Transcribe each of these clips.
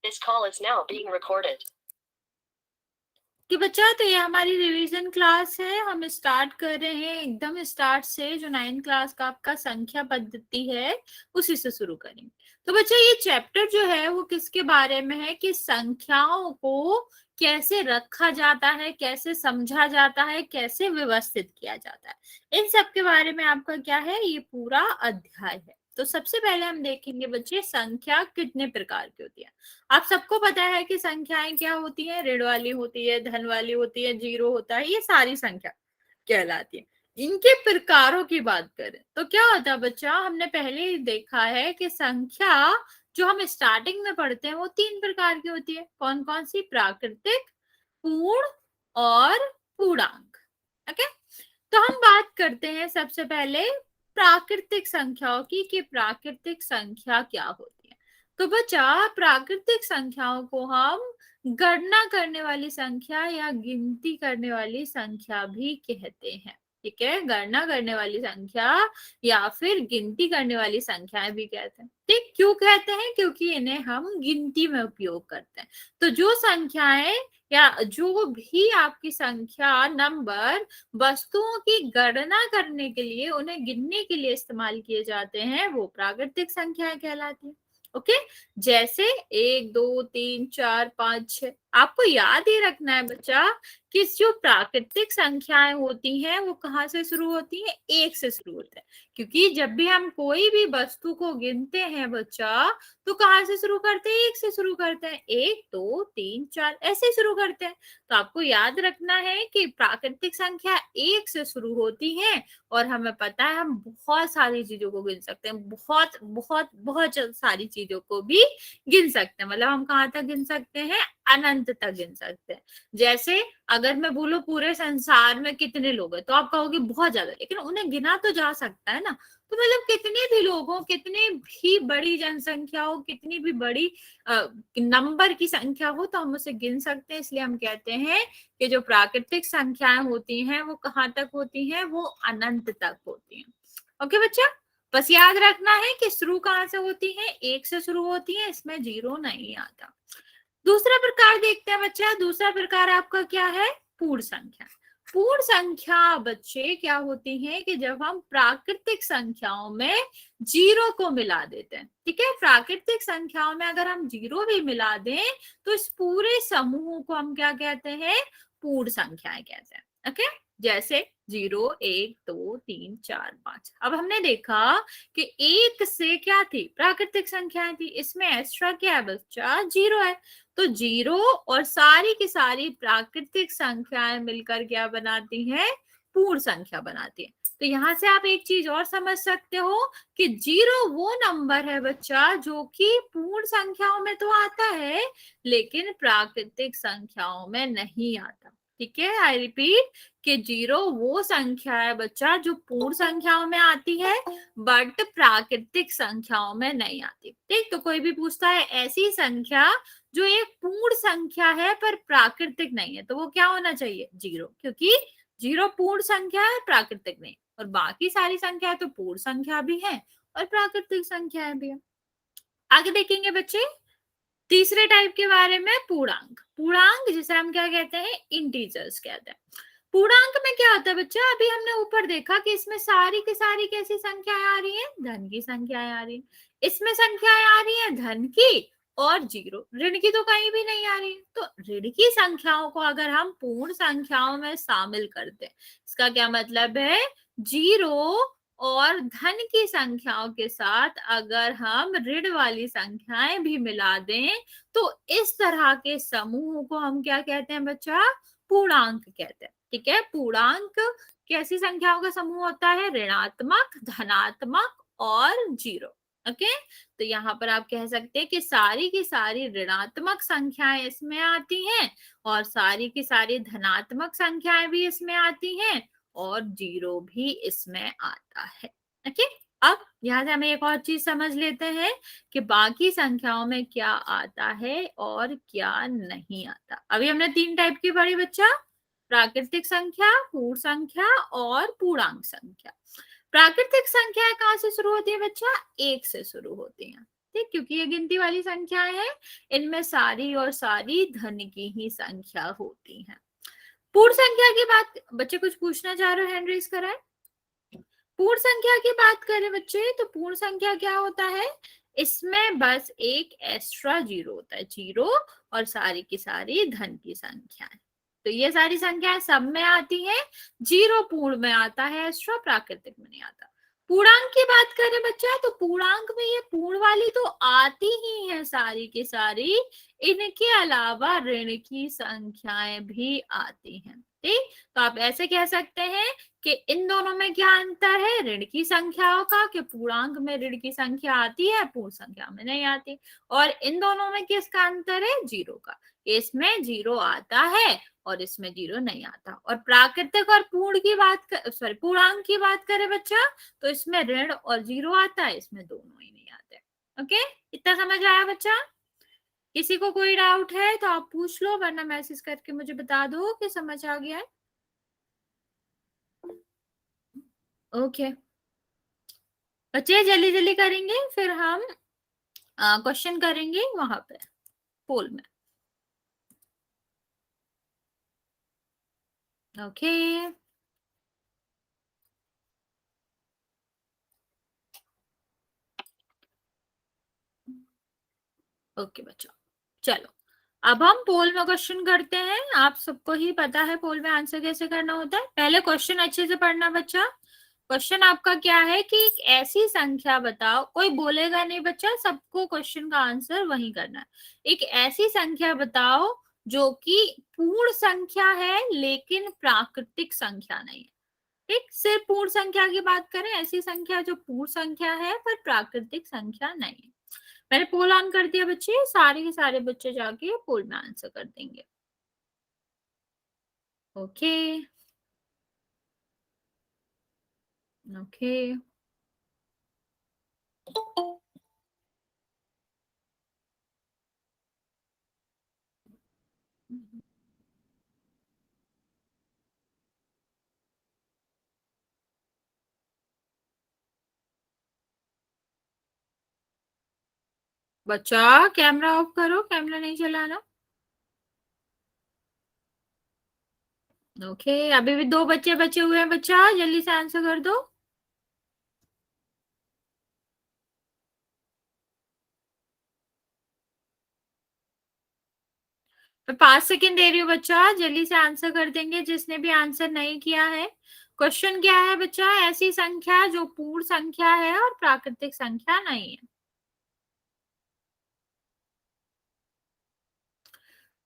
This call is now being recorded. कि बच्चा तो ये हमारी रिवीजन क्लास है। हम स्टार्ट कर रहे हैं एकदम स्टार्ट से, जो 9th क्लास का आपका संख्या पद्धति है उसी से शुरू करेंगे। तो बच्चा ये चैप्टर जो है वो किसके बारे में है कि संख्याओं को कैसे रखा जाता है, कैसे समझा जाता है, कैसे व्यवस्थित किया जाता है, इन सब के बारे में आपका क्या है, ये पूरा अध्याय है। तो सबसे पहले हम देखेंगे बच्चे संख्या कितने प्रकार की होती है। आप सबको पता है कि संख्याएं क्या होती है, ऋण वाली होती है, धन वाली होती है, जीरो होता है, ये सारी संख्या कहलाती है। इनके प्रकारों की बात करें तो क्या होता है बच्चा, हमने पहले ही देखा है कि संख्या जो हम स्टार्टिंग में पढ़ते हैं वो 3 प्रकार की होती है। कौन कौन सी? प्राकृतिक, पूर्ण और पूर्णांक। ओके, तो हम बात करते हैं सबसे पहले प्राकृतिक संख्याओं की कि प्राकृतिक संख्या क्या होती है। तो बच्चा प्राकृतिक संख्याओं को हम गणना करने वाली संख्या या गिनती करने वाली संख्या भी कहते हैं। ठीक है, गणना करने वाली संख्या या फिर गिनती करने वाली संख्याएं भी कहते हैं। ठीक, क्यों कहते हैं? क्योंकि इन्हें हम गिनती में उपयोग करते हैं। तो जो संख्याएं या जो भी आपकी संख्या नंबर वस्तुओं की गणना करने के लिए, उन्हें गिनने के लिए इस्तेमाल किए जाते हैं, वो प्राकृतिक संख्याएं कहलाती है। ओके, जैसे 1 2 3 4 5 6। आपको याद ही रखना है बच्चा कि जो प्राकृतिक संख्याएं होती हैं वो कहाँ से शुरू होती हैं? 1 से शुरू होते हैं। क्योंकि जब भी हम कोई भी वस्तु को गिनते हैं बच्चा, तो कहाँ से शुरू करते हैं? 1 से शुरू करते हैं। 1 2 3 4 ऐसे शुरू करते हैं। तो आपको याद रखना है कि प्राकृतिक संख्या 1 से शुरू होती है और हमें पता है हम बहुत सारी चीजों को गिन सकते हैं, बहुत बहुत बहुत सारी चीजों को भी गिन सकते हैं। मतलब हम कहाँ तक गिन सकते हैं? अनंत तक गिन सकते हैं। जैसे अगर मैं बोलूं पूरे संसार में कितने लोग हैं, तो आप कहोगे बहुत ज्यादा, लेकिन उन्हें गिना तो जा सकता है ना। तो मतलब कितने भी लोग हो, कितनी भी बड़ी जनसंख्या हो, कितनी भी बड़ी नंबर की संख्या हो, तो हम उसे गिन सकते हैं। इसलिए हम कहते हैं कि जो प्राकृतिक संख्याएं होती हैं वो कहाँ तक होती हैं? वो अनंत तक होती हैं। ओके बच्चा, बस याद रखना है कि शुरू कहाँ से होती है? 1 से शुरू होती है, इसमें जीरो नहीं आता। दूसरा प्रकार देखते हैं बच्चा। दूसरा प्रकार आपका क्या है? पूर्ण संख्या। पूर्ण संख्या बच्चे क्या होती है कि जब हम प्राकृतिक संख्याओं में जीरो को मिला देते हैं। ठीक है, प्राकृतिक संख्याओं में अगर हम जीरो भी मिला दें तो इस पूरे समूह को हम क्या कहते हैं? पूर्ण संख्याएं कहते हैं। ओके, जैसे 0 1 2 3 4 5। अब हमने देखा कि 1 से क्या थी? प्राकृतिक संख्याएं थी। इसमें एक्स्ट्रा क्या है बच्चा? जीरो है। तो जीरो और सारी की सारी प्राकृतिक संख्याएं मिलकर क्या बनाती हैं? पूर्ण संख्या बनाती है। तो यहां से आप एक चीज और समझ सकते हो कि जीरो वो नंबर है बच्चा जो कि पूर्ण संख्याओं में तो आता है लेकिन प्राकृतिक संख्याओं में नहीं आता। ठीक है, आई रिपीट कि जीरो वो संख्या है बच्चा जो पूर्ण संख्याओं में आती है बट प्राकृतिक संख्याओं में नहीं आती। ठीक, तो कोई भी पूछता है ऐसी संख्या जो एक पूर्ण संख्या है पर प्राकृतिक नहीं है, तो वो क्या होना चाहिए? जीरो, क्योंकि जीरो पूर्ण संख्या है, प्राकृतिक नहीं। और बाकी सारी संख्या तो पूर्ण संख्या भी है और प्राकृतिक संख्याएं भी है। आगे देखेंगे बच्चे तीसरे टाइप के बारे में, पूर्णांक। पूर्णांक जिसे हम क्या कहते हैं? इंटीजर्स कहते हैं। पूर्णांक में क्या होता है बच्चा? अभी हमने ऊपर देखा कि इसमें सारी की सारी कैसी संख्याएं आ रही हैं? धन की संख्याएं आ रही हैं। इसमें संख्याएं आ रही हैं धन की और जीरो, ऋण की तो कहीं भी नहीं आ रही। तो ऋण की संख्याओं को अगर हम पूर्ण संख्याओं में शामिल करते हैं, इसका क्या मतलब है? जीरो और धन की संख्याओं के साथ अगर हम ऋण वाली संख्याएं भी मिला दें तो इस तरह के समूह को हम क्या कहते हैं बच्चा? पूर्णांक कहते हैं। ठीक है, पूर्णांक कैसी संख्याओं का समूह होता है? ऋणात्मक, धनात्मक और जीरो। ओके, तो यहाँ पर आप कह सकते हैं कि सारी की सारी ऋणात्मक संख्याएं इसमें आती हैं और सारी की सारी धनात्मक संख्याएं भी इसमें आती हैं और जीरो भी इसमें आता है। ओके, अब यहाँ से हमें एक और चीज समझ लेते हैं कि बाकी संख्याओं में क्या आता है और क्या नहीं आता। अभी हमने 3 टाइप की पढ़ी बच्चा, प्राकृतिक संख्या, पूर्ण संख्या और पूर्णांक संख्या। प्राकृतिक संख्या कहाँ से शुरू होती है बच्चा? 1 से शुरू होती है। ठीक, क्योंकि ये गिनती वाली संख्याएं हैं, इनमें सारी और सारी धन की ही संख्या होती है। पूर्ण संख्या की बात, बच्चे कुछ पूछना चाह रहे हो, हैंड रेज कराएं। पूर्ण संख्या की बात करें बच्चे, तो पूर्ण संख्या क्या होता है, इसमें बस एक एक्स्ट्रा जीरो होता है, जीरो, और सारी की सारी धन की संख्याएं। तो ये सारी संख्याएं सब में आती हैं, जीरो पूर्ण में आता है एक्स्ट्रा, प्राकृतिक में नहीं आता। पूर्णांक की बात करें बच्चा, तो पूर्णांक में ये पूर्ण वाली तो आती ही है सारी की सारी, इनके अलावा ऋण की संख्याएं भी आती हैं। ठीक, तो आप ऐसे कह सकते हैं कि इन दोनों में क्या अंतर है, ऋण की संख्याओं का, कि पूर्णांक में ऋण की संख्या आती है, पूर्ण संख्या में नहीं आती। और इन दोनों में किसका अंतर है, जीरो का, इसमें जीरो आता है और इसमें जीरो नहीं आता। और प्राकृतिक और पूर्ण की बात सॉरी पूर्णांक की बात करें बच्चा, तो इसमें ऋण और जीरो आता है, इसमें दोनों ही नहीं आते। ओके, इतना समझ आया बच्चा? किसी को कोई डाउट है तो आप पूछ लो, वरना मैसेज करके मुझे बता दो कि समझ आ गया है। ओके बच्चे, जल्दी जल्दी करेंगे, फिर हम क्वेश्चन करेंगे वहां पे पोल में। ओके ओके बच्चों, चलो अब हम पोल में क्वेश्चन करते हैं। आप सबको ही पता है पोल में आंसर कैसे करना होता है। पहले क्वेश्चन अच्छे से पढ़ना बच्चा। क्वेश्चन आपका क्या है कि एक ऐसी संख्या बताओ, कोई बोलेगा नहीं बच्चा, सबको क्वेश्चन का आंसर वही करना है। एक ऐसी संख्या बताओ जो कि पूर्ण संख्या है लेकिन प्राकृतिक संख्या नहीं है। ठीक, सिर्फ पूर्ण संख्या की बात करें, ऐसी संख्या जो पूर्ण संख्या है पर प्राकृतिक संख्या नहीं है। मैंने पोल ऑन कर दिया बच्चे, सारे के सारे बच्चे जाके पोल में आंसर कर देंगे। ओके ओके बच्चा कैमरा ऑफ करो, कैमरा नहीं चलाना। ओके, अभी भी दो बच्चे बचे हुए हैं बच्चा, जल्दी से आंसर कर दो। मैं 5 सेकेंड दे रही हूँ बच्चा, जल्दी से आंसर कर देंगे जिसने भी आंसर नहीं किया है। क्वेश्चन क्या है बच्चा, ऐसी संख्या जो पूर्ण संख्या है और प्राकृतिक संख्या नहीं है।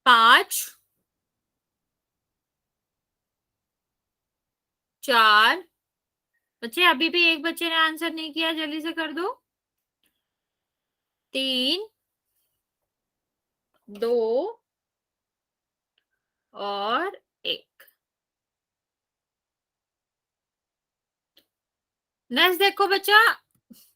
5, 4, बच्चे अभी भी एक बच्चे ने आंसर नहीं किया, जल्दी से कर दो। 3, 2 और 1। नेक्स्ट देखो बच्चा,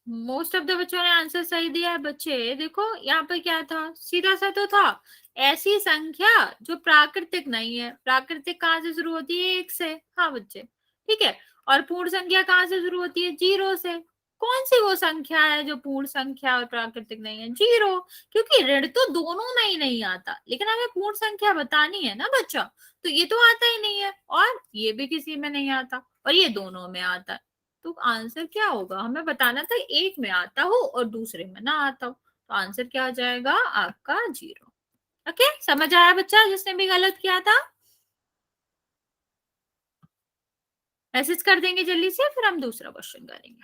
मोस्ट ऑफ द बच्चों ने आंसर सही दिया है। बच्चे देखो यहाँ पे क्या था, सीधा सा तो था, ऐसी संख्या जो प्राकृतिक नहीं है। प्राकृतिक कहाँ से शुरू होती है, 1 से। हाँ बच्चे, ठीक है। और पूर्ण संख्या कहाँ से शुरू होती है, 0 से। कौन सी वो संख्या है जो पूर्ण संख्या और प्राकृतिक नहीं है, 0। क्योंकि ऋण तो दोनों में ही नहीं आता, लेकिन हमें पूर्ण संख्या बतानी है ना बच्चा, तो ये तो आता ही नहीं है, और ये भी किसी में नहीं आता, और ये दोनों में आता है। तो आंसर क्या होगा, हमें बताना था एक में आता हो और दूसरे में ना आता हो, तो आंसर क्या आ जाएगा आपका 0। ओके, समझ आया बच्चा जिसने भी गलत किया था? मैसेज कर देंगे जल्दी से, फिर हम दूसरा क्वेश्चन करेंगे।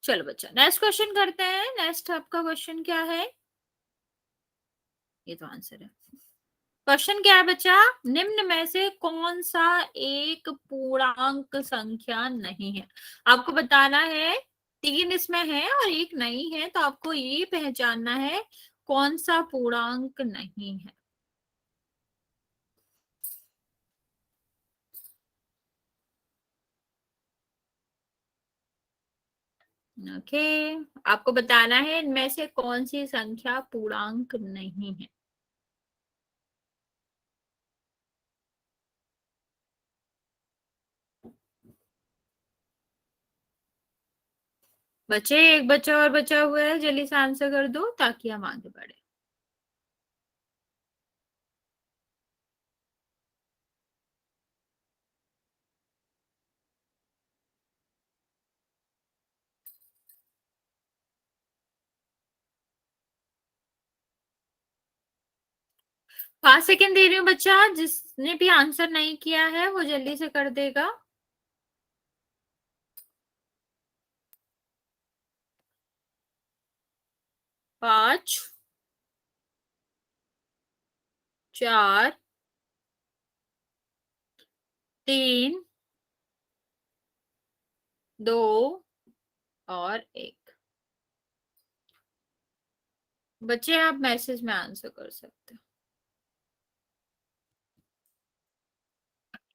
चलो बच्चा नेक्स्ट क्वेश्चन करते हैं। नेक्स्ट आपका क्वेश्चन क्या है, ये तो आंसर है। क्वेश्चन क्या है बच्चा, निम्न में से कौन सा एक पूर्णांक संख्या नहीं है। आपको बताना है, 3 इसमें है और एक नहीं है, तो आपको ये पहचानना है कौन सा पूर्णांक नहीं है। ओके, आपको बताना है इनमें से कौन सी संख्या पूर्णांक नहीं है। बच्चे एक बच्चा और बचा हुआ है, जल्दी से आंसर कर दो ताकि हम आगे बढ़े। पांच सेकेंड दे रही हूँ बच्चा, जिसने भी आंसर नहीं किया है वो जल्दी से कर देगा। 5, 4, 3, 2 और 1। बच्चे आप मैसेज में आंसर कर सकते हो।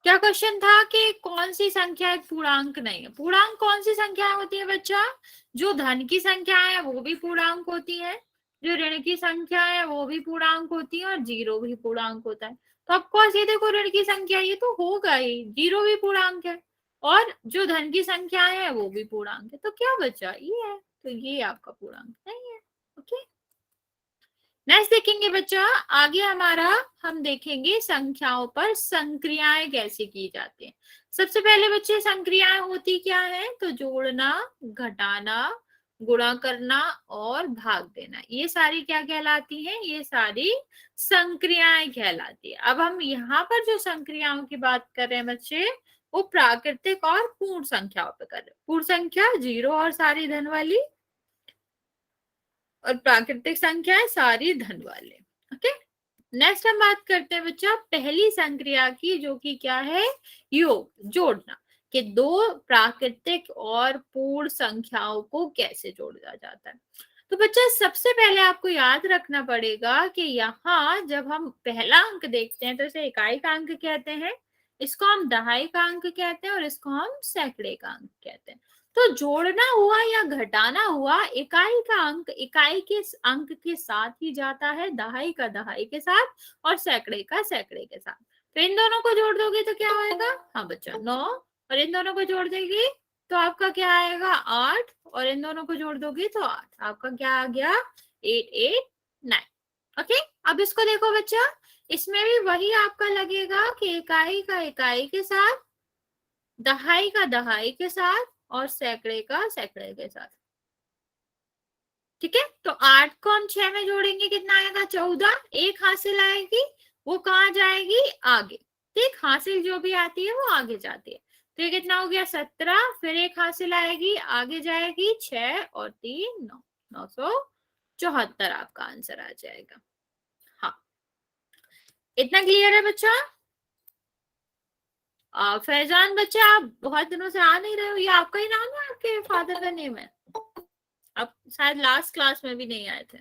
क्या क्वेश्चन था कि कौन सी संख्या एक पूर्णांक नहीं है? पूर्णांक कौन सी संख्या होती है बच्चा? जो धन की संख्या है वो भी पूर्णांक होती है, जो ऋण की संख्या है वो भी पूर्णांक होती है, और जीरो भी पूर्णांक होता है। तो ऑफकोर्स ये देखो, ऋण की संख्या ये तो होगा ही, जीरो भी पूर्णांक है, और जो धन की संख्या है वो भी पूर्णांक है। तो क्या बचा? ये है, तो ये आपका पूर्णांक नहीं है। ओके, नेक्स्ट देखेंगे बच्चा। आगे हमारा हम देखेंगे संख्याओं पर संक्रियाएं कैसे की जाती हैं। सबसे पहले बच्चे संक्रियाएं होती क्या है? तो जोड़ना, घटाना, गुणा करना और भाग देना, ये सारी क्या कहलाती हैं? ये सारी संक्रियाएं कहलाती है। अब हम यहाँ पर जो संक्रियाओं की बात कर रहे हैं बच्चे, वो प्राकृतिक और पूर्ण संख्याओं पे कर रहे हैं। पूर्ण संख्या जीरो और सारी धन वाली, और प्राकृतिक संख्या है सारी धन वाले। ओके, नेक्स्ट हम बात करते हैं बच्चा पहली संक्रिया की, जो कि क्या है? योग, जोड़ना, कि दो प्राकृतिक और पूर्ण संख्याओं को कैसे जोड़ा जाता है। तो बच्चा सबसे पहले आपको याद रखना पड़ेगा कि यहाँ जब हम पहला अंक देखते हैं तो इसे इकाई का अंक कहते हैं, इसको हम दहाई का अंक कहते हैं, और इसको हम सैकड़े का अंक कहते हैं। तो जोड़ना हुआ या घटाना हुआ, इकाई का अंक इकाई के अंक के साथ ही जाता है, दहाई का दहाई के साथ, और सैकड़े का सैकड़े के साथ। तो इन दोनों को जोड़ दोगे तो क्या होएगा? हाँ बच्चा 9, और इन दोनों को जोड़ देगी तो आपका क्या आएगा? 8, और इन दोनों को जोड़ दोगी तो 8, आपका क्या आ गया? 8, 8, 9। ओके, अब इसको देखो बच्चा, इसमें भी वही आपका लगेगा कि इकाई का इकाई के साथ, दहाई का दहाई के साथ, और सैकड़े का सैकड़े के साथ। ठीक है, तो 8 को हम 6 में जोड़ेंगे, कितना आएगा? 14। एक हासिल आएगी, वो कहाँ जाएगी? आगे। ठीक, हासिल जो भी आती है वो आगे जाती है। तो ये कितना हो गया? 17। फिर एक हासिल आएगी, आगे जाएगी 6 और 3 9, 974 आपका आंसर आ जाएगा। हाँ, इतना क्लियर है बच्चा? फैजान बच्चा, आप बहुत दिनों से आ नहीं रहे हो, ये आपका ही नाम है? आपके फादर का नेम है? आप शायद लास्ट क्लास में भी नहीं आए थे,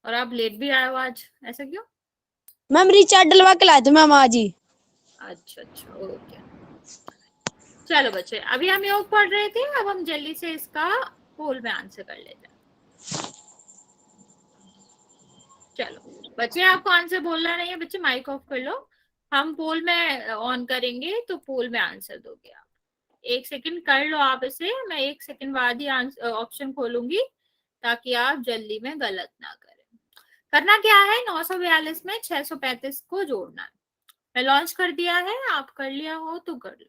और आप लेट भी आए हो आज, ऐसा क्यों? मैम रिचार्ज डलवा के लाए थे मैम आज ही। अच्छा अच्छा, ओके। चलो बच्चे, अभी हम योग पढ़ रहे थे, अब हम जल्दी से इसका पोल में आंसर कर लेते हैं। चलो बच्चे, आपको आंसर बोलना नहीं है बच्चे, माइक ऑफ कर लो। हम पोल में ऑन करेंगे तो पोल में आंसर दोगे आप। 1 सेकंड कर लो आप इसे, मैं 1 सेकंड बाद ही ऑप्शन खोलूंगी, ताकि आप जल्दी में गलत ना करें। करना क्या है? 942 में 635 को जोड़ना है। मैं लॉन्च कर दिया है, आप कर लिया हो तो कर लो।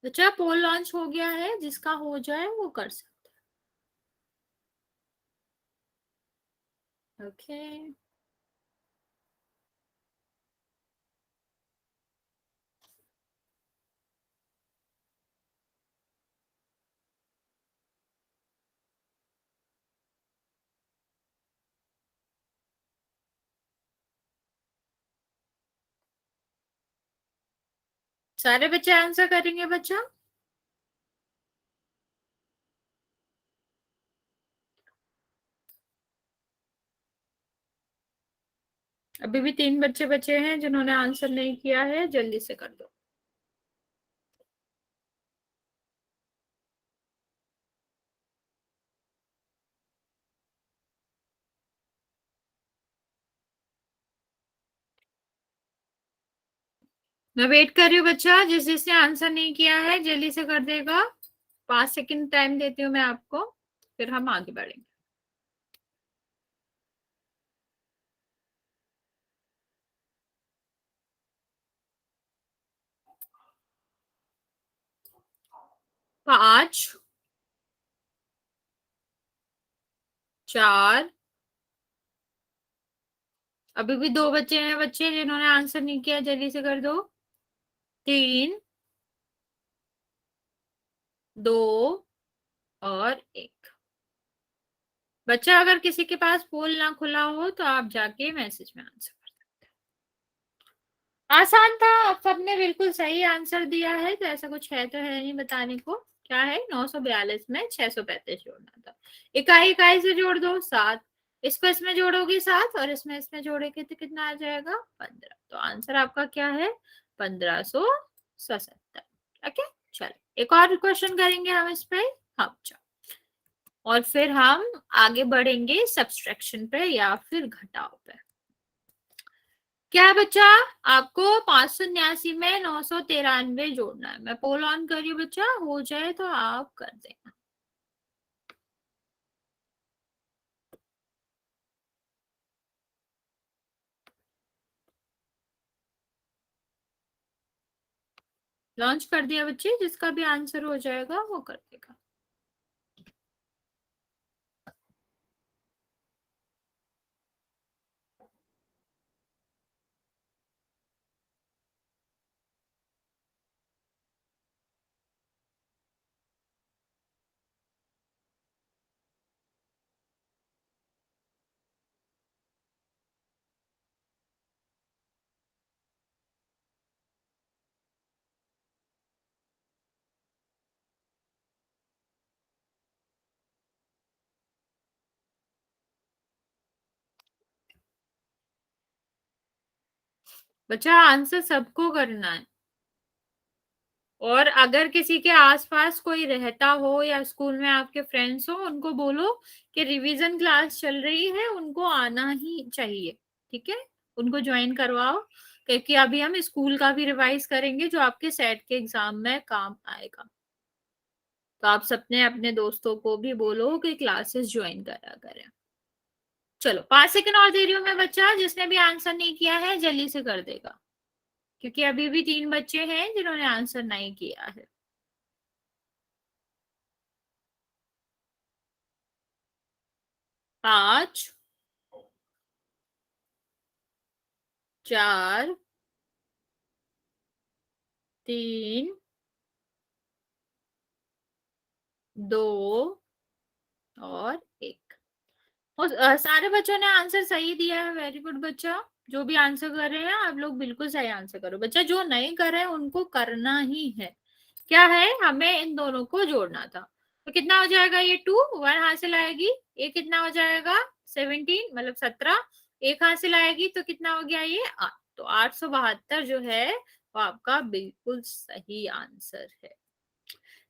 बच्चा पोल लॉन्च हो गया है, जिसका हो जाए वो कर सकते हैं। ओके, सारे बच्चे आंसर करेंगे बच्चा? अभी भी 3 बच्चे बचे हैं जिन्होंने आंसर नहीं किया है, जल्दी से कर दो। मैं वेट कर रही हूँ बच्चा, जिसने आंसर नहीं किया है जल्दी से कर देगा। 5 सेकंड टाइम देती हूँ मैं आपको, फिर हम आगे बढ़ेंगे। पांच, 4, अभी भी 2 बच्चे हैं बच्चे जिन्होंने आंसर नहीं किया, जल्दी से कर दो। 3, 2 और 1। बच्चा अगर किसी के पास पोल ना खुला हो तो आप जाके मैसेज में आंसर कर सकते हैं। आसान था, अब सबने बिल्कुल सही आंसर दिया है, तो ऐसा कुछ है तो है नहीं बताने को। क्या है, 942 में 635 जोड़ना था। इकाई इकाई से जोड़ दो, 7। इसको इसमें जोड़ोगे 7, और इसमें जोड़ोगे तो कितना आ जाएगा, 15। तो आंसर आपका क्या है, 1577। ओके, चलो एक और क्वेश्चन करेंगे हम इस पे। हाँ चलो, और फिर हम आगे बढ़ेंगे सब्सट्रैक्शन पे या फिर घटाव पे। क्या है बच्चा, आपको 589 में 993 जोड़ना है। मैं पोल ऑन करिए बच्चा, हो जाए तो आप कर देना। लॉन्च कर दिया बच्चे, जिसका भी आंसर हो जाएगा वो कर देगा। बच्चा आंसर सबको करना है, और अगर किसी के आसपास कोई रहता हो या स्कूल में आपके फ्रेंड्स हो, उनको बोलो कि रिवीजन क्लास चल रही है, उनको आना ही चाहिए। ठीक है, उनको ज्वाइन करवाओ, क्योंकि अभी हम स्कूल का भी रिवाइज करेंगे जो आपके सेट के एग्जाम में काम आएगा। तो आप सबने अपने दोस्तों को भी बोलो कि क्लासेस ज्वाइन करा करें। चलो 5 सेकंड और दे रही हूँ मैं बच्चा, जिसने भी आंसर नहीं किया है जल्दी से कर देगा, क्योंकि अभी भी 3 बच्चे हैं जिन्होंने आंसर नहीं किया है। 5, 4, 3, 2 और 1। सारे बच्चों ने आंसर सही दिया है, वेरी गुड बच्चा। जो भी आंसर कर रहे हैं आप लोग बिल्कुल सही आंसर करो बच्चा, जो नहीं कर रहे हैं उनको करना ही है। क्या है, हमें इन दोनों को जोड़ना था। तो कितना हो जाएगा, ये 2 1 हासिल आएगी, ये कितना हो जाएगा 17 मतलब 17, एक हासिल आएगी तो कितना हो गया ये 8। तो 872 जो है वो आपका बिल्कुल सही आंसर है।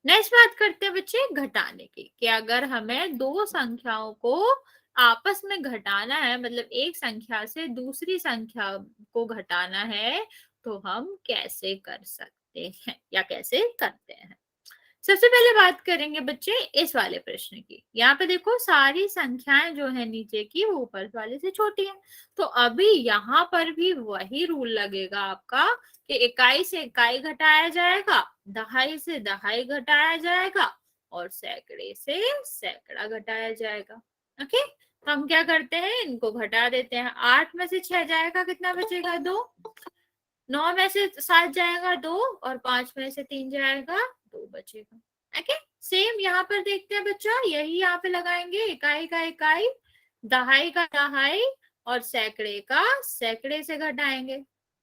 नेक्स्ट बात करते हैं बच्चे घटाने की, कि अगर हमें दो संख्याओं को आपस में घटाना है, मतलब एक संख्या से दूसरी संख्या को घटाना है, तो हम कैसे कर सकते हैं या कैसे करते हैं। सबसे पहले बात करेंगे बच्चे इस वाले प्रश्न की। यहाँ पे देखो सारी संख्याएं जो है नीचे की वो ऊपर वाले से छोटी है, तो अभी यहाँ पर भी वही रूल लगेगा आपका कि इकाई से इकाई घटाया जाएगा, दहाई से दहाई घटाया जाएगा, और सैकड़े से सैकड़ा घटाया जाएगा। ओके, तो हम क्या करते हैं, इनको घटा देते हैं। 8 में से 6 जाएगा, कितना बचेगा 2। 9 में से 7 जाएगा 2, और 5 में से 3 जाएगा 2 बचेगा। ओके, सेम यहाँ पर देखते हैं बच्चा, यही यहाँ पे लगाएंगे, इकाई का इकाई, दहाई का दहाई, और सैकड़े का सैकड़े से घटाएंगे।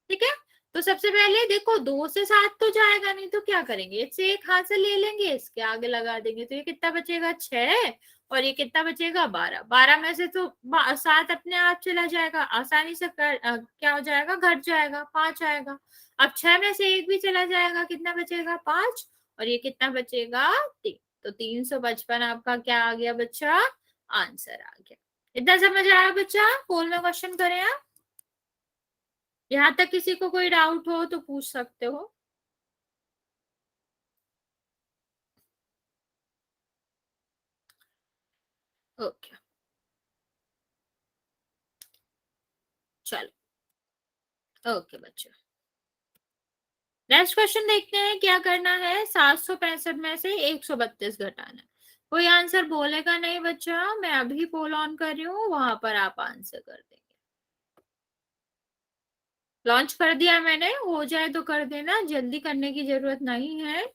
ठीक है, तो सबसे पहले देखो 2 से 7 तो जाएगा नहीं, तो क्या करेंगे, इससे एक हाथ से ले लेंगे, इसके आगे लगा देंगे, तो ये कितना बचेगा 6, और ये कितना बचेगा 12। 12 में से तो 7 अपने आप चला जाएगा, आसानी से क्या हो जाएगा, घट जाएगा, 5 आएगा। अब 6 में से एक भी चला जाएगा, कितना बचेगा 5, और ये कितना बचेगा 3। तो 355 आपका क्या आ गया बच्चा, आंसर आ गया। इतना समझ आया बच्चा, पोल में क्वेश्चन करें आप। यहाँ तक किसी को कोई डाउट हो तो पूछ सकते हो। ओके, चलो। ओके बच्चों, नेक्स्ट क्वेश्चन देखते हैं क्या करना है। 765 में से 132 घटाना है। कोई आंसर बोलेगा नहीं बच्चा, मैं अभी पोल ऑन कर रही हूँ, वहां पर आप आंसर कर देंगे। लॉन्च कर दिया मैंने, हो जाए तो कर देना, जल्दी करने की जरूरत नहीं है,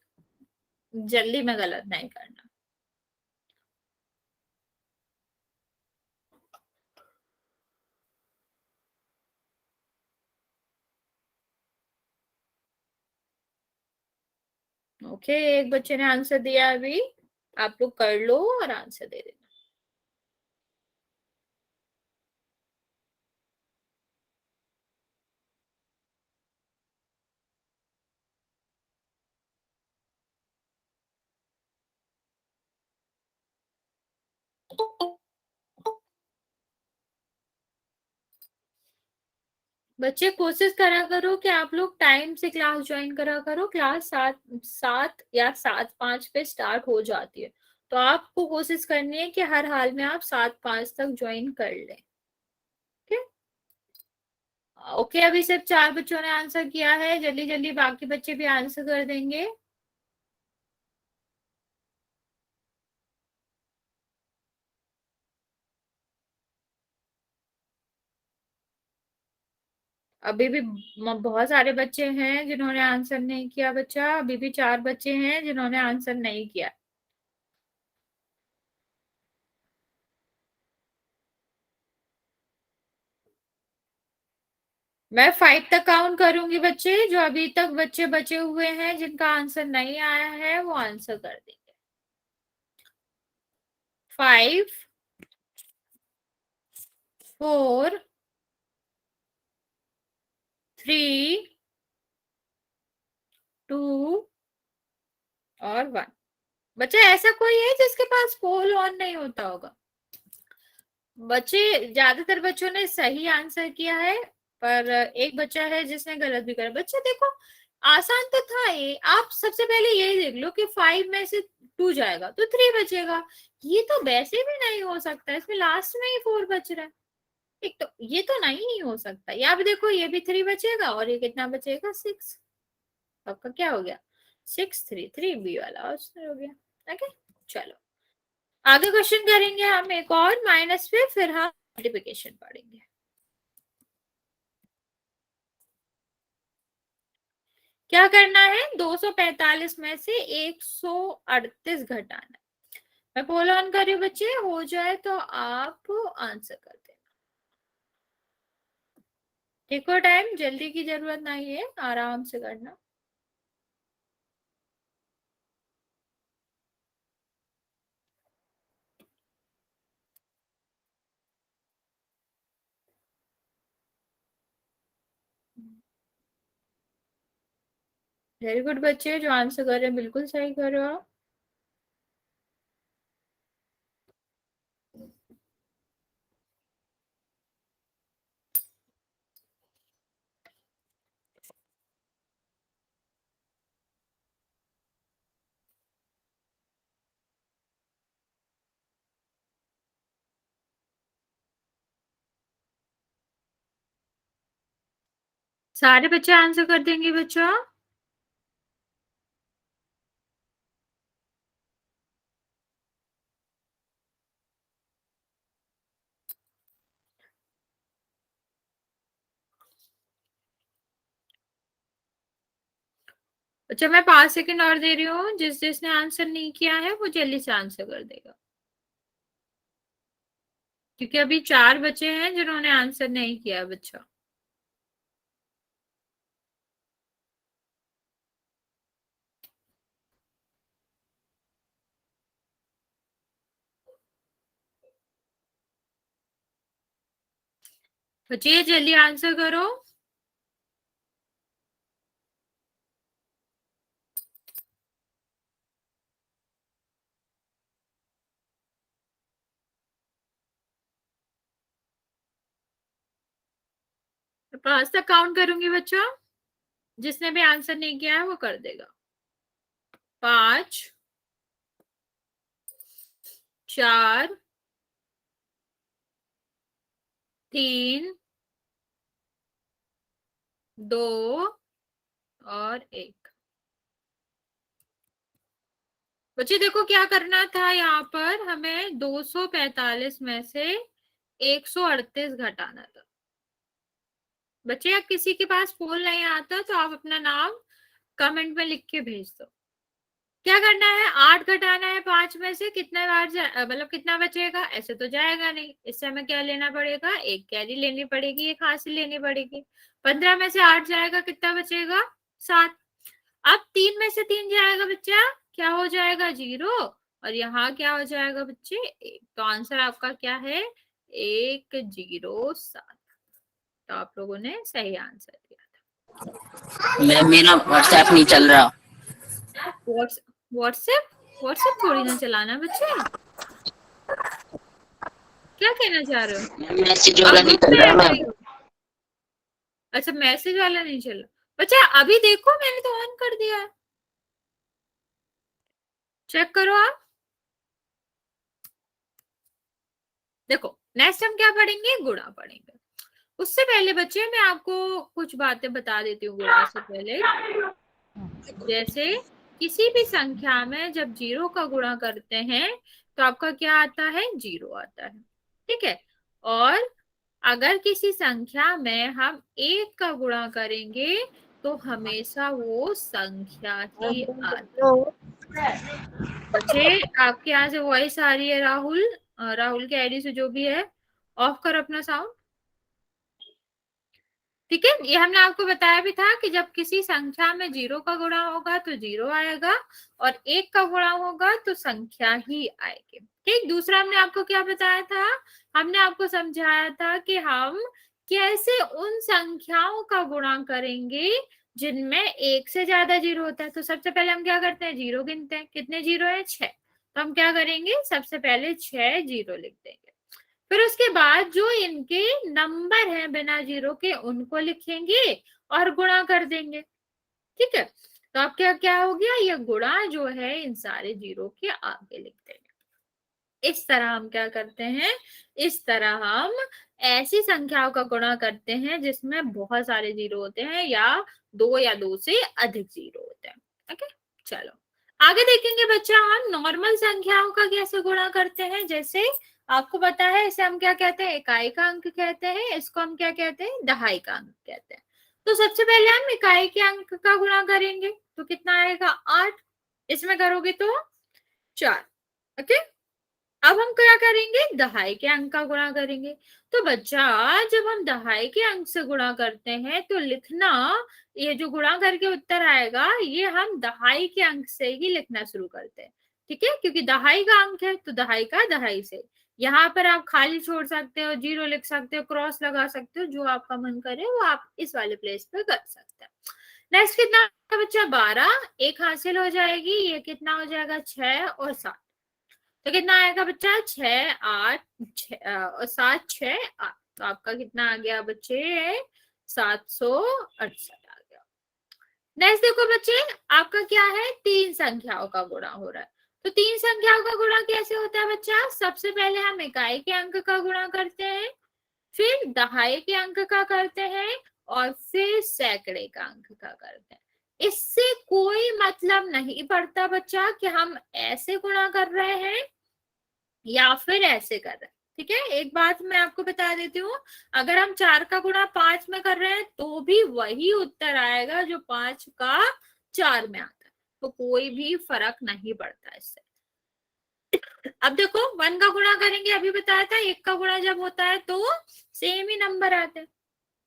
जल्दी में गलत नहीं करना। ओके, एक बच्चे ने आंसर दिया अभी, आप लोग कर लो और आंसर दे देना। बच्चे कोशिश करा करो कि आप लोग टाइम से क्लास ज्वाइन करा करो। क्लास 7 या 7:05 पे स्टार्ट हो जाती है, तो आपको कोशिश करनी है कि हर हाल में आप 7:05 तक ज्वाइन कर लें। ओके। ओके, अभी सिर्फ 4 बच्चों ने आंसर किया है, जल्दी जल्दी बाकी बच्चे भी आंसर कर देंगे। अभी भी बहुत सारे बच्चे हैं जिन्होंने आंसर नहीं किया बच्चा, अभी भी 4 बच्चे हैं जिन्होंने आंसर नहीं किया। मैं 5 तक काउंट करूंगी बच्चे, जो अभी तक बच्चे बचे हुए हैं जिनका आंसर नहीं आया है वो आंसर कर देंगे। 5, 4, 3, 2 और 1। बच्चा ऐसा कोई है जिसके पास पोल ऑन नहीं होता होगा? बच्चे, ज्यादातर बच्चों ने सही आंसर किया है, पर एक बच्चा है जिसने गलत भी करा। बच्चे देखो, आसान तो था ये। आप सबसे पहले यही देख लो कि 5 में से 2 जाएगा तो 3 बचेगा। ये तो वैसे भी नहीं हो सकता, इसमें लास्ट में ही 4 बच रहा है। एक तो ये तो नहीं हो सकता। या भी देखो, ये भी 3 बचेगा और ये कितना बचेगा, 6। आपका क्या हो गया, 6, 3, 3 बी वाला आंसर हो गया। ओके, चलो आगे क्वेश्चन करेंगे हम एक और माइनस पे, फिर हम मल्टीप्लिकेशन पढ़ेंगे। क्या करना है, 245 में से 138 घटाना है। मैं पोल ऑन कर रही हूँ बच्चे, हो जाए तो आप आंसर कर देना। देखो टाइम, जल्दी की जरूरत नहीं है, आराम से करना। वेरी गुड बच्चे, जो आंसर कर रहे हैं बिल्कुल सही कर रहे हो आप। सारे बच्चे आंसर कर देंगे बच्चों? अच्छा, मैं 5 सेकंड और दे रही हूँ, जिसने आंसर नहीं किया है वो जल्दी से आंसर कर देगा, क्योंकि अभी 4 बच्चे हैं जिन्होंने आंसर नहीं किया बच्चा। बच्चे जल्दी आंसर करो। 5 तक काउंट करूंगी बच्चों, जिसने भी आंसर नहीं किया है वो कर देगा। 5 4 3 2 और 1। बच्चे देखो क्या करना था, यहाँ पर हमें 245 में से 138 घटाना था। बच्चे आप किसी के पास फोन नहीं आता तो आप अपना नाम कमेंट में लिख के भेज दो। क्या करना है, 8 घटाना है 5 में से, कितना बार मतलब कितना बचेगा, ऐसे तो जाएगा नहीं, इससे हमें क्या लेना पड़ेगा, एक कैरी लेनी पड़ेगी, एक हासिल लेनी पड़ेगी। 15 में से 8 जाएगा, कितना बचेगा, 7। अब 3 में से 3 जाएगा बच्चा, क्या हो जाएगा, 0, और यहाँ क्या हो जाएगा बच्चे, 1। तो आंसर आपका क्या है, 107। तो आप लोगों ने सही आंसर दिया था। मैम मेरा व्हाट्सएप नहीं चल रहा। व्हाट्सएप व्हाट्सएप थोड़ी ना चलाना बच्चे, क्या कहना चाह रहे हो, मैसेज वाला नहीं चल रहा मैम। अच्छा मैसेज वाला नहीं चल रहा बच्चा, अभी देखो मैंने तो ऑन कर दिया है, चेक करो आप। देखो नेक्स्ट हम क्या पढ़ेंगे, गुणा पढ़ेंगे। उससे पहले बच्चे मैं आपको कुछ बातें बता देती हूँ गुणा से पहले। जैसे किसी भी संख्या में जब 0 का गुणा करते हैं तो आपका क्या आता है, 0 आता है, ठीक है। और अगर किसी संख्या में हम 1 का गुणा करेंगे तो हमेशा वो संख्या ही आती है। बच्चे आपके यहाँ से वॉइस आ रही है, राहुल के आईडी से जो भी है, ऑफ करो अपना साउंड, ठीक है। ये हमने आपको बताया भी था कि जब किसी संख्या में 0 का गुणा होगा तो 0 आएगा, और 1 का गुणा होगा तो संख्या ही आएगी, ठीक। दूसरा हमने आपको क्या बताया था, हमने आपको समझाया था कि हम कैसे उन संख्याओं का गुणा करेंगे जिनमें 1 से ज्यादा 0 होता है। तो सबसे पहले हम क्या करते हैं, 0 गिनते हैं, कितने 0 है, 6। तो हम क्या करेंगे, सबसे पहले 6 0 लिख देंगे। फिर उसके बाद जो इनके नंबर हैं बिना 0 के उनको लिखेंगे और गुणा कर देंगे, ठीक है। तो अब क्या क्या हो गया, ये गुणा जो है इन सारे 0 के आगे लिख देंगे। इस तरह हम क्या करते हैं, इस तरह हम ऐसी संख्याओं का गुणा करते हैं जिसमें बहुत सारे 0 होते हैं, या 2 या 2 से अधिक 0 होते हैं, ओके। चलो आगे देखेंगे बच्चा, हम नॉर्मल संख्याओं का कैसे गुणा करते हैं। जैसे आपको पता है इसे हम क्या कहते हैं, इकाई का अंक कहते हैं, इसको हम क्या कहते हैं, दहाई का अंक कहते हैं। तो सबसे पहले हम इकाई के अंक का गुणा करेंगे, तो कितना आएगा, 8। इसमें करोगे तो 4, ओके। अब हम क्या करेंगे, दहाई के अंक का गुणा करेंगे। तो बच्चा जब हम दहाई के अंक से गुणा करते हैं तो लिखना, ये जो गुणा करके उत्तर आएगा ये हम दहाई के अंक से ही लिखना शुरू करते हैं, ठीक है। क्योंकि दहाई का अंक है तो दहाई का दहाई से। यहाँ पर आप खाली छोड़ सकते हो, 0 लिख सकते हो, क्रॉस लगा सकते हो, जो आपका मन करे वो आप इस वाले प्लेस पे कर सकते हैं। नेक्स्ट कितना बच्चा, 12, 1 हासिल हो जाएगी, ये कितना हो जाएगा, 6 और 7। तो कितना आएगा बच्चा, 6 8 और 7 6 8। तो आपका कितना आ गया बच्चे, 768 आ गया। नेक्स्ट देखो बच्चे, आपका क्या है, 3 संख्याओं का गुणा हो रहा है। तो 3 संख्याओं का गुणा कैसे होता है बच्चा, सबसे पहले हम इकाई के अंक का गुणा करते हैं, फिर दहाई के अंक का करते हैं, और फिर सैकड़े का अंक का करते हैं। इससे कोई मतलब नहीं पड़ता बच्चा कि हम ऐसे गुणा कर रहे हैं या फिर ऐसे कर रहे हैं, ठीक है। एक बात मैं आपको बता देती हूँ, अगर हम 4 का गुणा 5 में कर रहे हैं तो भी वही उत्तर आएगा जो 5 का 4 में आता है, तो कोई भी फर्क नहीं पड़ता इससे। अब देखो 1 का गुणा करेंगे, अभी बताया था 1 का गुणा जब होता है तो सेम ही नंबर आते हैं,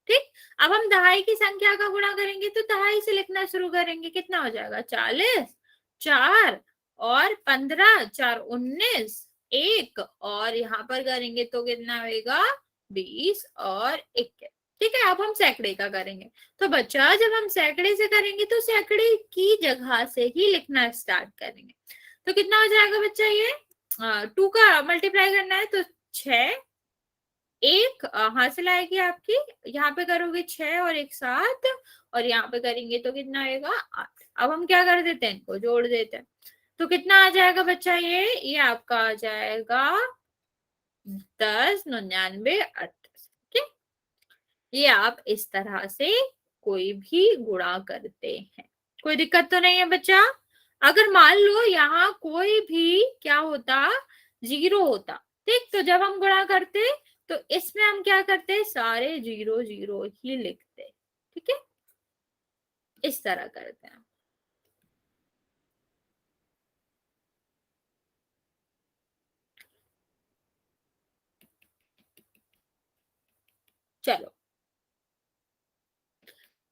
ठीक। अब हम दहाई की संख्या का गुणा करेंगे तो दहाई से लिखना शुरू करेंगे, कितना हो जाएगा, 40, 4 और 15, 4 19, 1 और यहाँ पर करेंगे तो कितना होगा, 20 और 21, ठीक है। अब हम सैकड़े का करेंगे। तो बच्चा जब हम सैकड़े से करेंगे तो सैकड़े की जगह से ही लिखना स्टार्ट करेंगे। तो कितना हो जाएगा बच्चा, ये 2 का मल्टीप्लाई करना है तो 6 एक हासिल आएगी आपकी, यहाँ पे करोगे 6 और एक 7, और यहाँ पे करेंगे तो कितना आएगा 8। अब हम क्या कर देते हैं, इनको जोड़ देते हैं, तो कितना आ जाएगा बच्चा, ये आपका आ जाएगा 10, 99, 38। ठीक है, ये आप इस तरह से कोई भी गुणा करते हैं, कोई दिक्कत तो नहीं है बच्चा। अगर मान लो यहाँ कोई भी क्या होता, 0 होता, ठीक, तो जब हम गुणा करते तो इसमें हम क्या करते, सारे 0 0 ही लिखते। ठीक है, इस तरह करते हैं। चलो,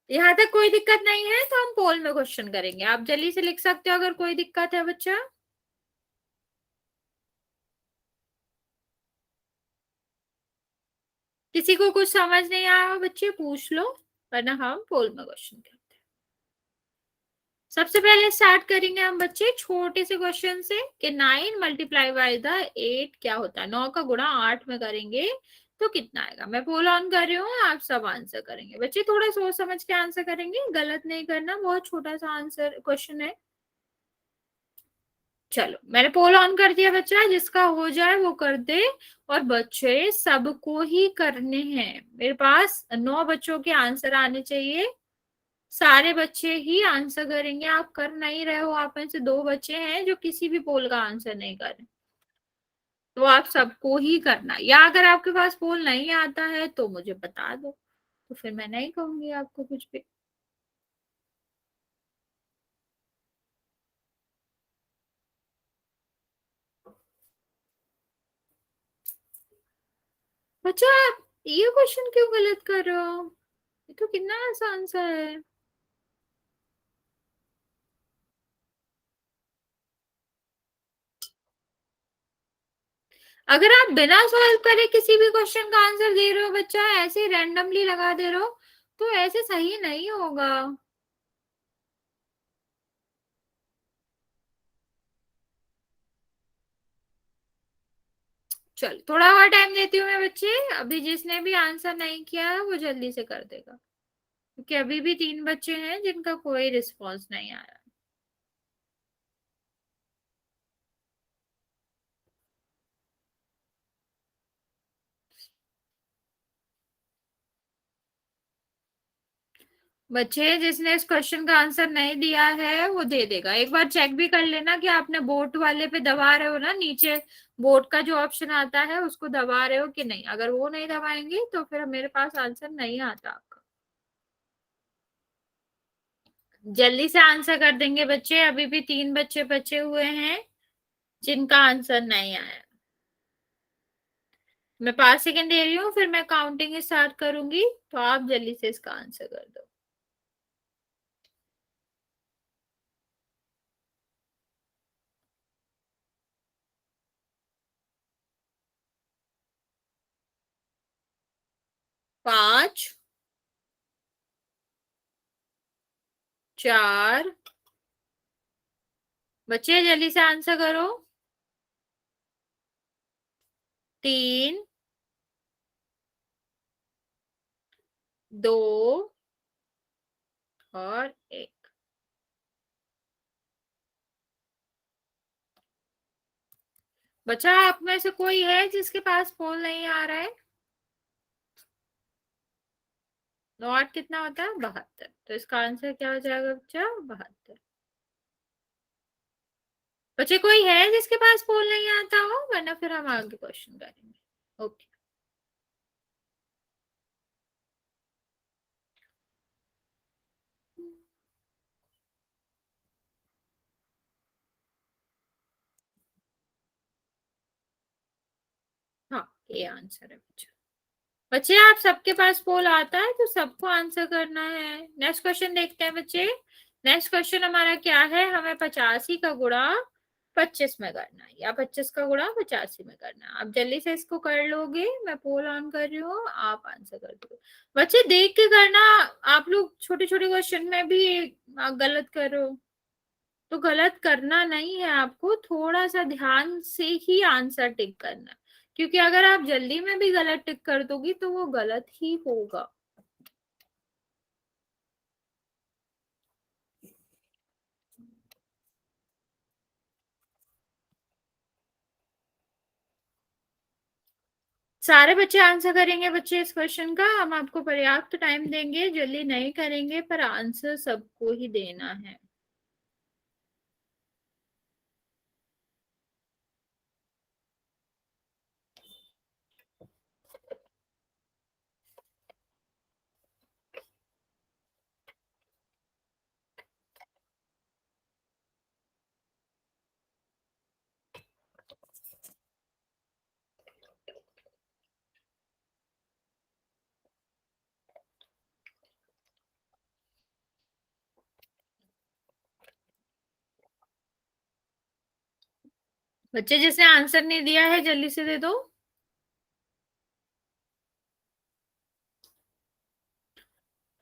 यहाँ तक कोई दिक्कत नहीं है तो हम पोल में क्वेश्चन करेंगे। आप जल्दी से लिख सकते हो अगर कोई दिक्कत है बच्चा। किसी को कुछ समझ नहीं आया हो बच्चे पूछ लो, वरना हम पोल में क्वेश्चन करते हैं। सबसे पहले स्टार्ट करेंगे हम बच्चे छोटे से क्वेश्चन से कि 9 मल्टीप्लाई बाय द 8 क्या होता है, 9 का गुणा 8 में करेंगे तो कितना आएगा। मैं पोल ऑन कर रही हूँ, आप सब आंसर करेंगे बच्चे, थोड़ा सोच समझ के आंसर करेंगे, गलत नहीं करना, बहुत छोटा सा आंसर क्वेश्चन है। चलो मैंने पोल ऑन कर दिया बच्चा, जिसका हो जाए वो कर दे, और बच्चे सबको ही करने हैं। मेरे पास 9 बच्चों के आंसर आने चाहिए, सारे बच्चे ही आंसर करेंगे। आप कर नहीं रहे हो, आप में से 2 बच्चे हैं जो किसी भी पोल का आंसर नहीं कर रहे, तो आप सबको ही करना। या अगर आपके पास पोल नहीं आता है तो मुझे बता दो, तो फिर मैं नहीं कहूंगी आपको कुछ भी। बच्चा आप ये क्वेश्चन क्यों गलत कर रहे हो, ये तो कितना आसान सा है। अगर आप बिना सॉल्व करे किसी भी क्वेश्चन का आंसर दे रहे हो बच्चा, ऐसे रैंडमली लगा दे रहे हो, तो ऐसे सही नहीं होगा। चल थोड़ा और टाइम देती हूँ मैं बच्चे, अभी जिसने भी आंसर नहीं किया है वो जल्दी से कर देगा, क्योंकि अभी भी 3 बच्चे हैं जिनका कोई रिस्पॉन्स नहीं आया। बच्चे जिसने इस क्वेश्चन का आंसर नहीं दिया है वो दे देगा। एक बार चेक भी कर लेना कि आपने बोट वाले पे दबा रहे हो ना, नीचे बोट का जो ऑप्शन आता है उसको दबा रहे हो कि नहीं। अगर वो नहीं दबाएंगे तो फिर मेरे पास आंसर नहीं आता आपका। जल्दी से आंसर कर देंगे बच्चे, अभी भी 3 बच्चे बचे हुए हैं जिनका आंसर नहीं आया। मैं 5 सेकंड दे रही हूँ, फिर मैं काउंटिंग स्टार्ट करूंगी, तो आप जल्दी से इसका आंसर कर दो। 5 4 बच्चे जल्दी से आंसर करो। 3 2 और 1। बच्चा आप में से कोई है जिसके पास फोन नहीं आ रहा है? 9 8 कितना होता है 72, तो इसका आंसर क्या हो जाएगा बच्चा 72। बच्चे कोई है जिसके पास फोन नहीं आता हो, वरना फिर हम आगे क्वेश्चन करेंगे। ओके हाँ ये आंसर है बच्चा। बच्चे आप सबके पास पोल आता है तो सबको आंसर करना है। नेक्स्ट क्वेश्चन देखते हैं बच्चे। नेक्स्ट क्वेश्चन हमारा क्या है, हमें 85 का गुणा 25 में करना है, या 25 का गुणा 85 में करना है। आप जल्दी से इसको कर लोगे, मैं पोल ऑन कर रही हूँ, आप आंसर कर दो बच्चे, देख के करना। आप लोग छोटे छोटे क्वेश्चन में भी गलत करो, तो गलत करना नहीं है आपको, थोड़ा सा ध्यान से ही आंसर टिक करना है। क्योंकि अगर आप जल्दी में भी गलत टिक कर दोगी तो वो गलत ही होगा। सारे बच्चे आंसर करेंगे बच्चे इस क्वेश्चन का? हम आपको पर्याप्त टाइम देंगे, जल्दी नहीं करेंगे, पर आंसर सबको ही देना है। बच्चे जिसने आंसर नहीं दिया है जल्दी से दे दो।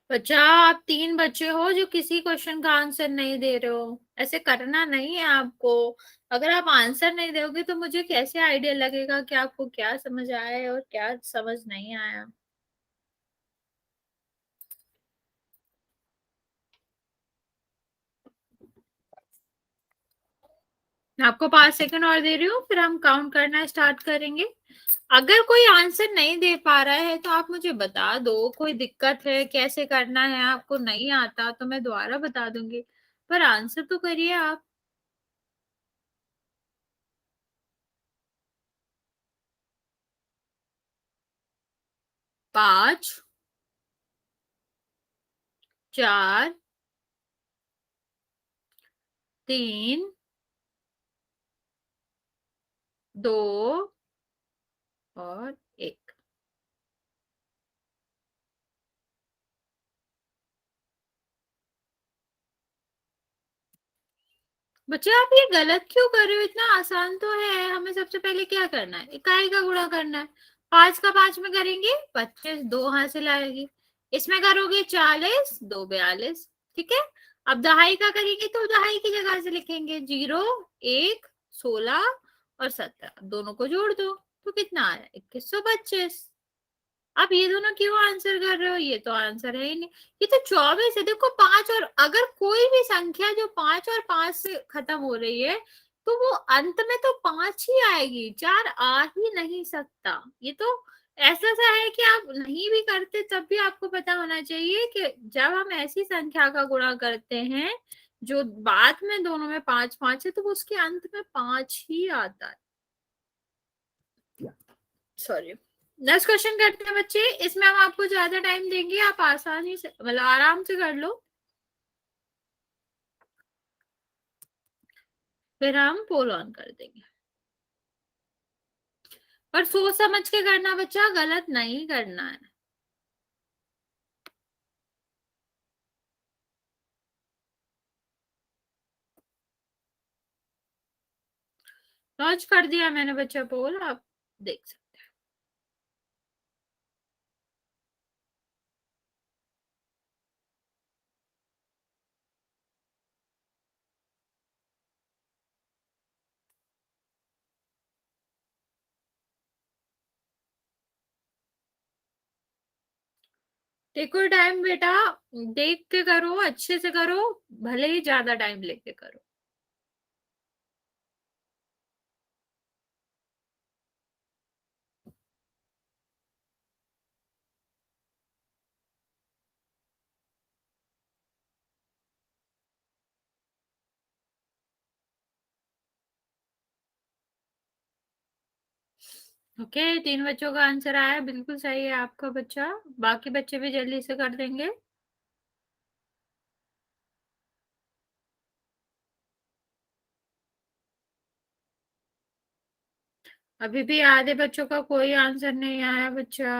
बच्चा आप 3 बच्चे हो जो किसी क्वेश्चन का आंसर नहीं दे रहे हो, ऐसे करना नहीं है आपको। अगर आप आंसर नहीं दोगे तो मुझे कैसे आइडिया लगेगा कि आपको क्या समझ आया है और क्या समझ नहीं आया। मैं आपको 5 सेकंड और दे रही हूँ, फिर हम काउंट करना स्टार्ट करेंगे। अगर कोई आंसर नहीं दे पा रहा है तो आप मुझे बता दो, कोई दिक्कत है कैसे करना है, आपको नहीं आता तो मैं दोबारा बता दूंगी, पर आंसर तो करिए आप। 5, 4, 3, 2 और 1। बच्चे आप ये गलत क्यों कर रहे हो? इतना आसान तो है। हमें सबसे पहले क्या करना है, इकाई का गुणा करना है। 5 का 5 में करेंगे 25, 2 हासिल आएगी। इसमें करोगे 40, 2 42। ठीक है। अब दहाई का करेंगे तो दहाई की जगह से लिखेंगे 0, 1, 16 और 17, दोनों को जोड़ दो तो कितना आया 2125। आप ये दोनों क्यों आंसर कर रहे हो? ये तो आंसर है ही नहीं। ये तो 24 है। देखो 5 और अगर कोई भी संख्या जो 5 और 5 से खत्म हो रही है तो वो अंत में तो 5 ही आएगी, 4 आ ही नहीं सकता। ये तो ऐसा सा है कि आप नहीं भी करते तब भी आपको पता होना चाहिए कि जब हम ऐसी संख्या का गुणा करते हैं जो बाद में दोनों में 5 5 है तो वो उसके अंत में 5 ही आता है। सॉरी। नेक्स्ट क्वेश्चन करते हैं बच्चे। इसमें हम आपको ज्यादा टाइम देंगे, आप आसानी से मतलब आराम से कर लो, फिर हम पोल ऑन कर देंगे। पर सोच समझ के करना बच्चा, गलत नहीं करना है। लॉन्च कर दिया मैंने बच्चा पोल, आप देख सकते देखो टाइम बेटा, देख के करो, अच्छे से करो, भले ही ज्यादा टाइम लेके करो। ओके, 3 बच्चों का आंसर आया, बिल्कुल सही है आपका बच्चा। बाकी बच्चे भी जल्दी से कर देंगे। अभी भी आधे बच्चों का कोई आंसर नहीं आया बच्चा।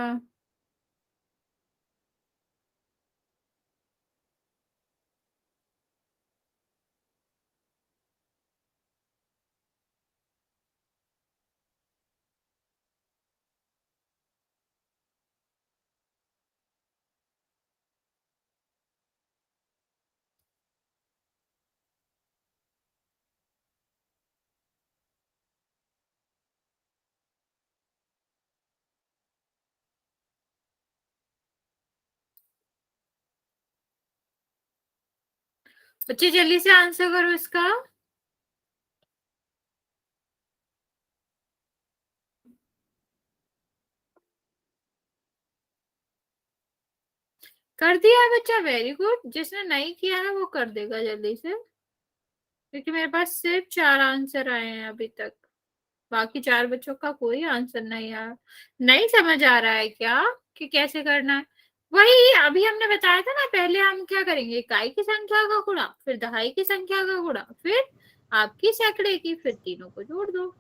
बच्चे जल्दी से आंसर करो इसका। कर दिया है बच्चा, वेरी गुड। जिसने नहीं किया है वो कर देगा जल्दी से, क्योंकि मेरे पास सिर्फ 4 आंसर आए हैं अभी तक, बाकी 4 बच्चों का कोई आंसर नहीं आया। नहीं समझ आ रहा है क्या कि कैसे करना है? वही अभी हमने बताया था ना, पहले हम क्या करेंगे, इकाई की संख्या का गुणा, फिर दहाई की संख्या का गुणा, फिर आपकी सैकड़े की, फिर तीनों को जोड़ दो।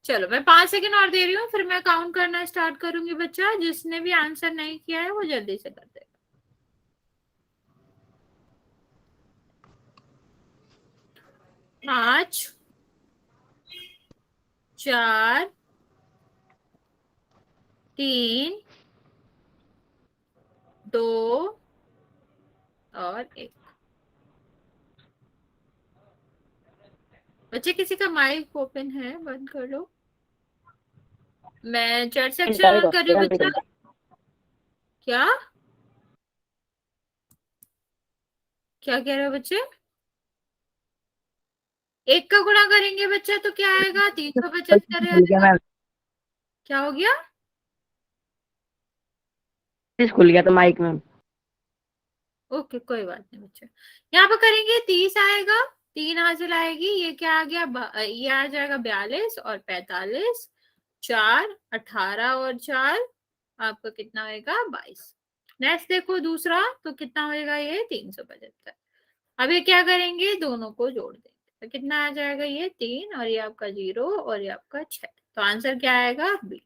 चलो मैं 5 सेकंड और दे रही हूँ, फिर मैं काउंट करना स्टार्ट करूंगी। बच्चा जिसने भी आंसर नहीं किया है वो जल्दी से कर देगा। 5 4 3 2 और 1। बच्चे किसी का माइक ओपन है, बंद कर लो। मैं चैट सेक्शन ऑन कर रही हूँ बच्चा। क्या क्या कह रहे हो बच्चे? 1 का गुणा करेंगे बच्चा तो क्या आएगा, 375 आएगा। क्या हो गया? खुल गया तो माइक में। ओके कोई बात नहीं बच्चा। यहाँ पर करेंगे 30 आएगा, 3 हासिल आएगी, ये क्या आ गया, ये आ जाएगा 42 और 45, 4 18 और 4 आपका कितना होएगा 22। नेक्स्ट देखो दूसरा, तो कितना होएगा ये 375। अब ये क्या करेंगे, दोनों को जोड़ देंगे तो कितना आ जाएगा, ये 3 और ये आपका 0 और ये आपका 6। तो आंसर क्या आएगा, बी।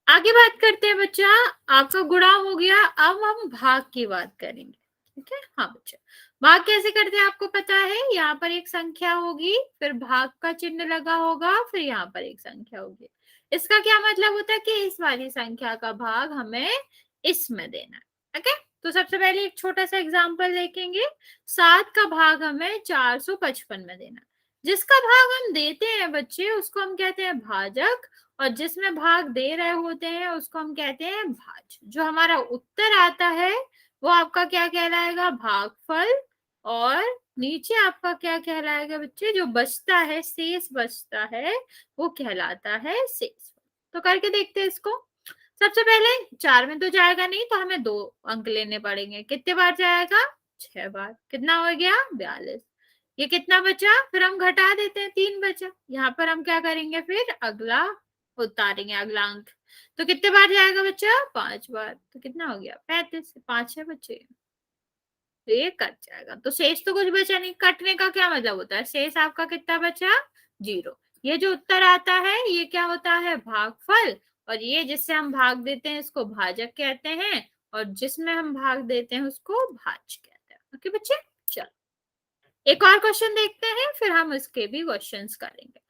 आगे बात करते हैं बच्चा, आपका गुणा हो गया, अब हम भाग की बात करेंगे। ठीक है, हाँ बच्चा, भाग कैसे करते हैं आपको पता है, यहाँ पर एक संख्या होगी, फिर भाग का चिन्ह लगा होगा, फिर यहाँ पर एक संख्या होगी। इसका क्या मतलब होता है कि इस वाली संख्या का भाग हमें इसमें देना है। ठीक है, तो सबसे पहले एक छोटा सा एग्जाम्पल देखेंगे। 7 का भाग हमें 455 में देना है। जिसका भाग हम देते हैं बच्चे उसको हम कहते हैं भाजक, और जिसमें भाग दे रहे होते हैं उसको हम कहते हैं भाज्य। जो हमारा उत्तर आता है वो आपका क्या कहलाएगा, भागफल। और नीचे आपका क्या कहलाएगा बच्चे, जो बचता है, शेष बचता है, वो कहलाता है शेषफल। तो करके देखते हैं इसको। सबसे पहले 4 में तो जाएगा नहीं, तो हमें 2 अंक लेने पड़ेंगे। कितने बार जाएगा, 6 बार। कितना हो गया, 42। ये कितना बचा, फिर हम घटा देते हैं, 3 बचा। यहाँ पर हम क्या करेंगे, फिर अगला उतारेंगे, अगला अंक। तो कितने बार जाएगा बच्चा, 5 बार। तो कितना हो गया, 35। 5 है बच्चे, तो ये कट जाएगा। तो शेष तो कुछ बचा नहीं। कटने का क्या मतलब होता है, शेष आपका कितना बचा, 0। ये जो उत्तर आता है ये क्या होता है, भागफल। और ये जिससे हम भाग देते हैं इसको भाजक कहते हैं, और जिसमें हम भाग देते हैं उसको भाज्य कहते हैं। ओके बच्चे, चलो एक और क्वेश्चन देखते हैं, फिर हम इसके भी क्वेश्चंस करेंगे।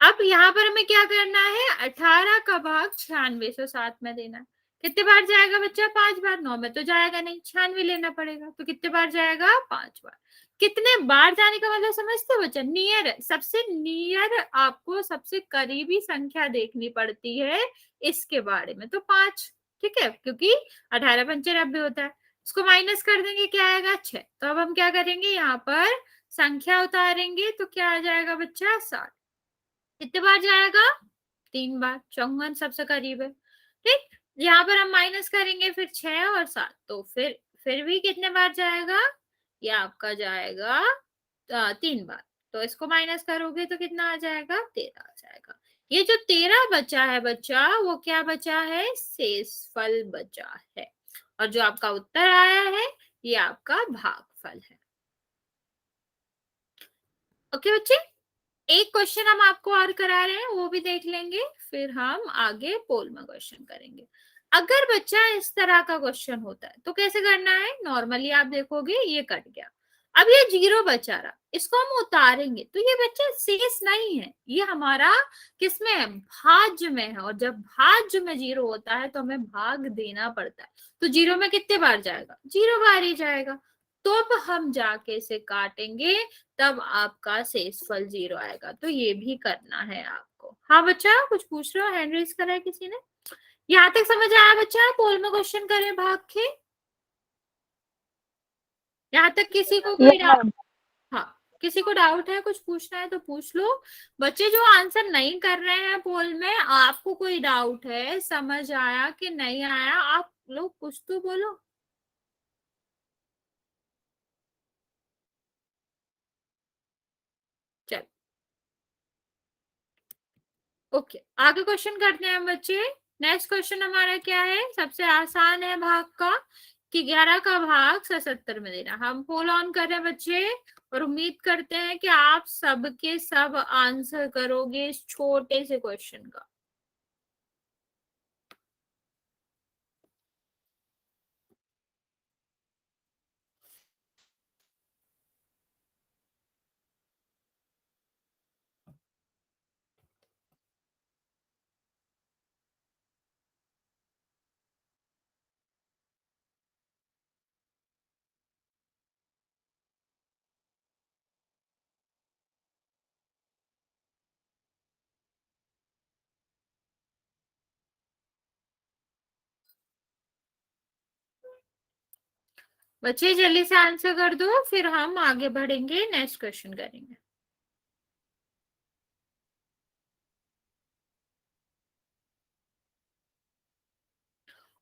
अब यहाँ पर हमें क्या करना है, 18 का भाग 9607 में देना है। कितने बार जाएगा बच्चा, 5 बार। 9 में तो जाएगा नहीं, 96 लेना पड़ेगा। तो कितने बार जाएगा, 5 बार। कितने बार जाने का मतलब समझते हो बच्चा, नियर, सबसे नियर आपको सबसे करीबी संख्या देखनी पड़ती है इसके बारे में, तो 5। ठीक है, क्योंकि 18 पंचे 90 होता है। इसको माइनस कर देंगे, क्या आएगा, 6। तो अब हम क्या करेंगे, यहाँ पर संख्या उतारेंगे तो क्या आ जाएगा बच्चा, 60। कितने बार जाएगा, 3 बार। 54 सबसे करीब है। ठीक, यहाँ पर हम माइनस करेंगे, फिर 6 और 7, तो फिर भी कितने बार जाएगा, ये आपका जाएगा 3 बार। तो इसको माइनस करोगे तो कितना आ जाएगा, 13 आ जाएगा। ये जो 13 बचा है बच्चा, वो क्या बचा है, शेषफल बचा है। और जो आपका उत्तर आया है ये आपका भागफल है। ओके बच्चे, एक क्वेश्चन हम आपको और करा रहे हैं, वो भी देख लेंगे, फिर हम आगे पोल में क्वेश्चन करेंगे। अगर बच्चा इस तरह का क्वेश्चन होता है तो कैसे करना है, नॉर्मली आप देखोगे ये कट गया, अब ये 0 बचा रहा, इसको हम उतारेंगे तो ये बच्चा शेष नहीं है, ये हमारा किसमें है, भाज्य में है। और जब भाज्य में 0 होता है तो हमें भाग देना पड़ता है। तो 0 में कितने बार जाएगा, 0 बार ही जाएगा। तो अब हम जाके इसे काटेंगे, तब आपका शेषफल 0 आएगा। तो ये भी करना है आपको। हाँ बच्चा, कुछ पूछ रहे हो, हैंड रेज करा है किसी ने? यहाँ तक समझ आया बच्चा, पोल में क्वेश्चन करें भाग के? यहाँ तक किसी को कोई डाउट? हाँ, किसी को डाउट है, कुछ पूछना है तो पूछ लो। बच्चे जो आंसर नहीं कर रहे हैं पोल में, आपको कोई डाउट है, समझ आया कि नहीं आया, आप लोग कुछ तो बोलो। चल, ओके, आगे क्वेश्चन करते हैं बच्चे। नेक्स्ट क्वेश्चन हमारा क्या है? सबसे आसान है भाग का, कि 11 का भाग 77 में देना। हम पोल ऑन कर रहे हैं बच्चे, और उम्मीद करते हैं कि आप सबके सब आंसर करोगे इस छोटे से क्वेश्चन का। बच्चे जल्दी से आंसर कर दो, फिर हम आगे बढ़ेंगे, नेक्स्ट क्वेश्चन करेंगे।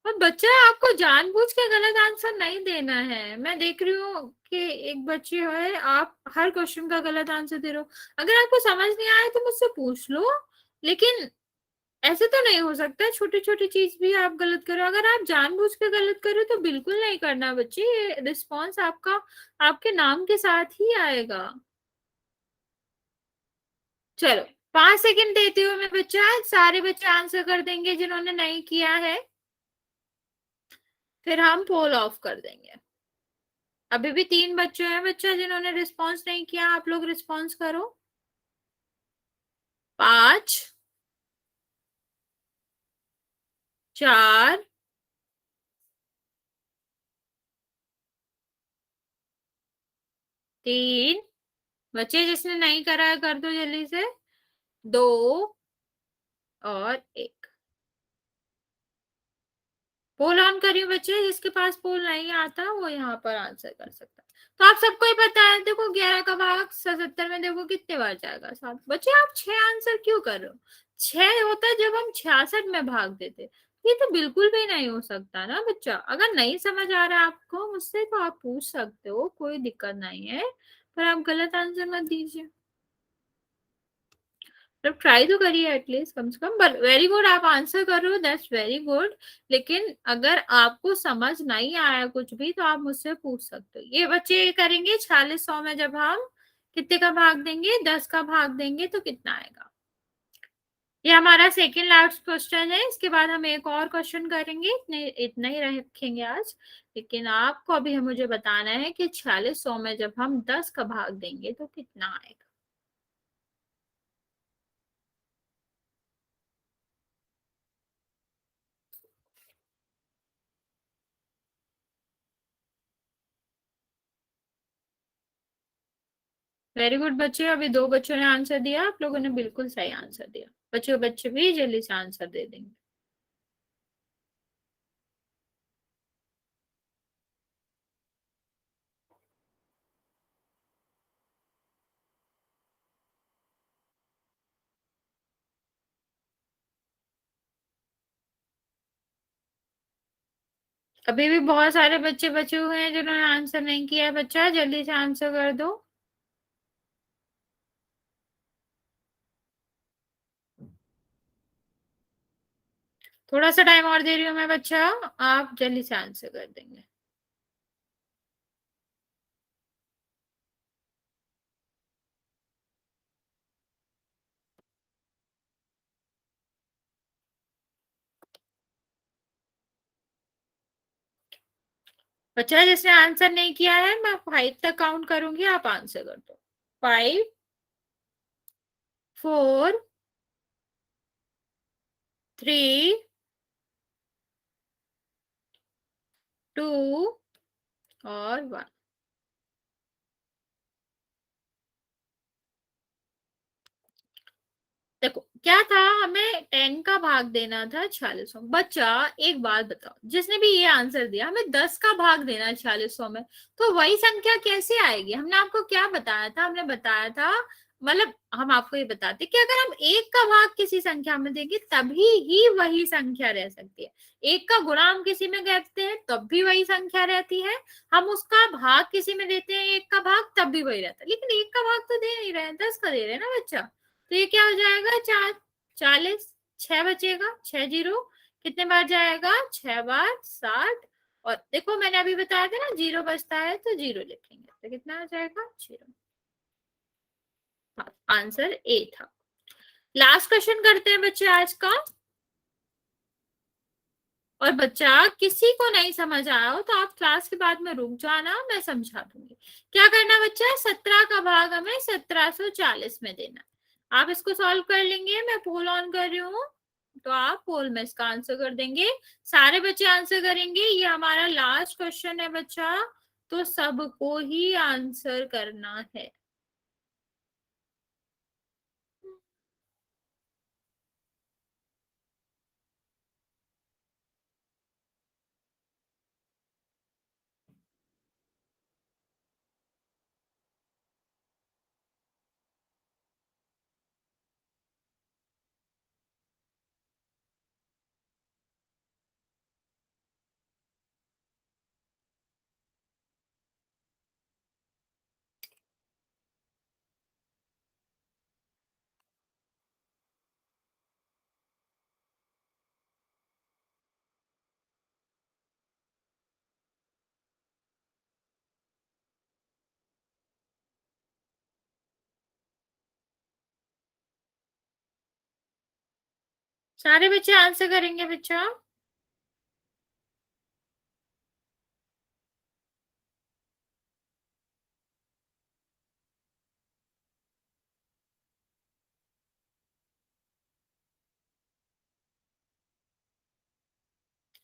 और बच्चा, आपको जानबूझ के गलत आंसर नहीं देना है। मैं देख रही हूँ कि एक बच्ची है, आप हर क्वेश्चन का गलत आंसर दे रहे हो। अगर आपको समझ नहीं आया तो मुझसे पूछ लो, लेकिन ऐसे तो नहीं हो सकता छोटी छोटी चीज भी आप गलत करो। अगर आप जानबूझ के गलत करो तो बिल्कुल नहीं करना बच्चे, ये रिस्पॉन्स आपका आपके नाम के साथ ही आएगा। चलो, 5 सेकंड देती हूँ मैं बच्चा, सारे बच्चे आंसर कर देंगे जिन्होंने नहीं किया है, फिर हम पोल ऑफ कर देंगे। अभी भी 3 बच्चे हैं बच्चा जिन्होंने रिस्पॉन्स नहीं किया, आप लोग रिस्पॉन्स करो। 5, 4, 3, बच्चे जिसने नहीं करा है कर दो जल्दी से, 2 और 1। पोल ऑन करिए बच्चे, जिसके पास पोल नहीं आता वो यहाँ पर आंसर कर सकता है। तो आप सबको ही पता है, देखो 11 का भाग 77 में देखो कितने बार जाएगा, 7। बच्चे आप 6 आंसर क्यों कर रहे हो? 6 होता है जब हम 66 में भाग देते। ये तो बिल्कुल भी नहीं हो सकता ना बच्चा। अगर नहीं समझ आ रहा है आपको मुझसे तो आप पूछ सकते हो, कोई दिक्कत नहीं है, पर आप गलत आंसर मत दीजिए। मतलब ट्राई तो करिए एटलीस्ट, कम से कम। बट वेरी गुड, आप आंसर कर रहे हो, दैट्स वेरी गुड। लेकिन अगर आपको समझ नहीं आया कुछ भी तो आप मुझसे पूछ सकते हो। ये बच्चे करेंगे 4600 में जब हम कितने का भाग देंगे, 10 का भाग देंगे तो कितना आएगा। ये हमारा सेकेंड लास्ट क्वेश्चन है, इसके बाद हम एक और क्वेश्चन करेंगे, इतना ही रखेंगे आज। लेकिन आपको अभी मुझे बताना है कि 4600 में जब हम 10 का भाग देंगे तो कितना आएगा। वेरी गुड बच्चे, अभी 2 बच्चों ने आंसर दिया, आप लोगों ने बिल्कुल सही आंसर दिया। बच्चे भी जल्दी से आंसर दे देंगे। अभी भी बहुत सारे बच्चे बचे हुए हैं जिन्होंने आंसर नहीं किया है। बच्चा जल्दी से आंसर कर दो। थोड़ा सा टाइम और दे रही हूँ मैं बच्चा, आप जल्दी से आंसर कर देंगे। बच्चा जिसने आंसर नहीं किया है, मैं 5 तक काउंट करूंगी, आप आंसर कर दो। 5, 4, 3, 2 और 1। देखो क्या था, हमें 10 का भाग देना था 4600। बच्चा एक बात बताओ, जिसने भी ये आंसर दिया हमें 10 का भाग देना है 4600 में, तो वही संख्या कैसे आएगी? हमने आपको क्या बताया था? हमने बताया था, मतलब हम आपको ये बताते कि अगर हम एक का भाग किसी संख्या में देंगे तभी ही वही संख्या रह सकती है। एक का गुणा हम किसी में करते हैं तब भी वही संख्या रहती है, हम उसका भाग किसी में देते हैं एक का भाग तब भी वही रहता है। लेकिन एक का भाग तो दे नहीं रहे हैं, 10 का दे रहे हैं ना बच्चा। तो ये क्या हो जाएगा? 40, 6 बचेगा, 6 जीरो कितने बार जाएगा? 6 बार 60। और देखो मैंने अभी बताया था ना, जीरो बचता है तो जीरो लिखेंगे, तो कितना आ जाएगा? 0। आंसर ए था। लास्ट क्वेश्चन करते हैं बच्चे आज का। और बच्चा किसी को नहीं समझ आया हो तो आप क्लास के बाद में रुक जाना, मैं समझा दूंगी। क्या करना बच्चा? 17 का भाग हमें 1740 में देना। आप इसको सॉल्व कर लेंगे, मैं पोल ऑन कर रही हूँ, तो आप पोल में इसका आंसर कर देंगे। सारे बच्चे आंसर करेंगे, ये हमारा लास्ट क्वेश्चन है बच्चा, तो सबको ही आंसर करना है। सारे बच्चे आंसर करेंगे बच्चा।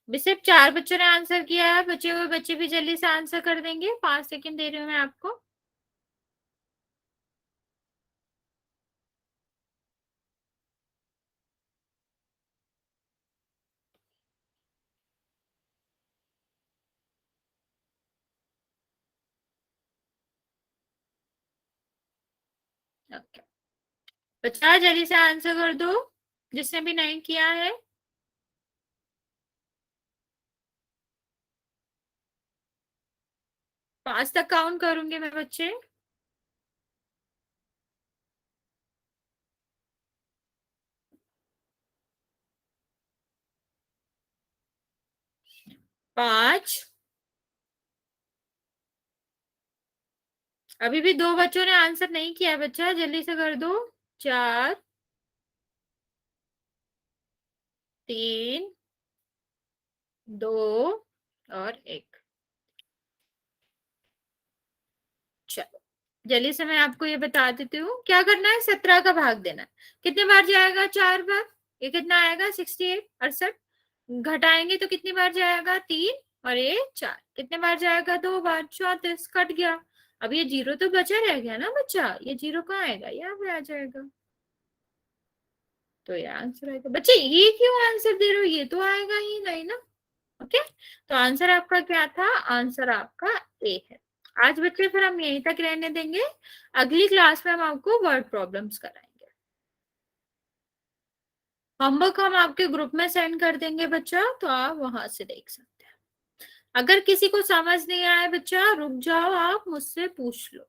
भी सिर्फ 4 बच्चों ने आंसर किया है, बचे हुए बच्चे भी जल्दी से आंसर कर देंगे। 5 सेकंड दे रही हूँ मैं आपको। ओके बच्चा जल्दी से आंसर कर दो, जिसने भी नहीं किया है। 5 तक काउंट करूंगी मैं बच्चे। 5। अभी भी 2 बच्चों ने आंसर नहीं किया है बच्चा, जल्दी से कर दो। 4, 3, 2 और 1। चलो जल्दी से मैं आपको ये बता देती हूँ क्या करना है। 17 का भाग देना है, कितने बार जाएगा? 4 बार। ये कितना आएगा? 68, 68। घटाएंगे तो कितनी बार जाएगा? 3 और ये 4। कितने बार जाएगा? 2 बार। 34 कट गया। अब ये जीरो तो बचा रह गया ना बच्चा, ये जीरो कहाँ आएगा? यहाँ पे आ जाएगा, तो ये आंसर आएगा। बच्चे ये क्यों आंसर दे रहे हो? ये तो आएगा ही नहीं ना। ओके तो आंसर आपका क्या था? आंसर आपका ए है। आज बच्चे फिर हम यहीं तक रहने देंगे, अगली क्लास में हम आपको वर्ड प्रॉब्लम्स कराएंगे। होमवर्क हम आपके ग्रुप में सेंड कर देंगे बच्चा, तो आप वहां से देख सकते हैं। अगर किसी को समझ नहीं आया बच्चा, रुक जाओ, आप मुझसे पूछ लो।